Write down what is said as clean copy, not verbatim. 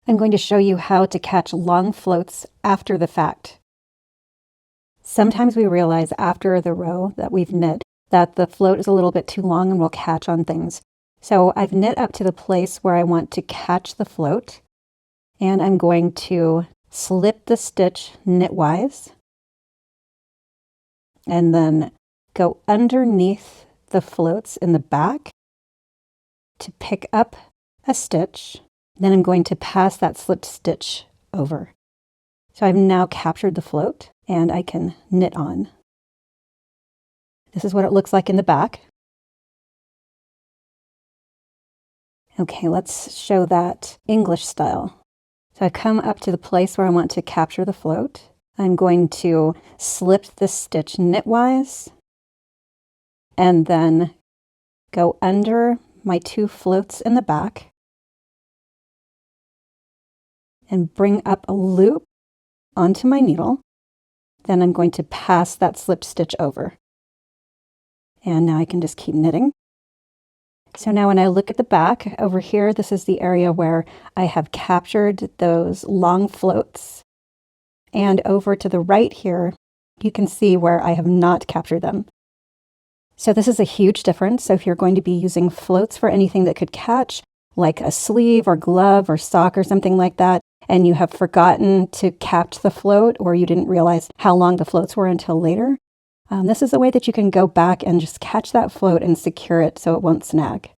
I'm going to show you how to catch long floats after the fact. Sometimes we realize after the row that we've knit that the float is a little bit too long and will catch on things. So I've knit up to the place where I want to catch the float, and I'm going to slip the stitch knitwise and then go underneath the floats in the back to pick up a stitch. Then I'm going to pass that slipped stitch over. So I've now captured the float and I can knit on. This is what it looks like in the back. Okay, let's show that English style. So I come up to the place where I want to capture the float. I'm going to slip the stitch knitwise and then go under my two floats in the back and bring up a loop onto my needle. Then I'm going to pass that slipped stitch over. And now I can just keep knitting. So now when I look at the back over here, this is the area where I have captured those long floats. And over to the right here, you can see where I have not captured them. So this is a huge difference. So if you're going to be using floats for anything that could catch, like a sleeve or glove or sock or something like that, and you have forgotten to catch the float, or you didn't realize how long the floats were until later, this is a way that you can go back and just catch that float and secure it so it won't snag.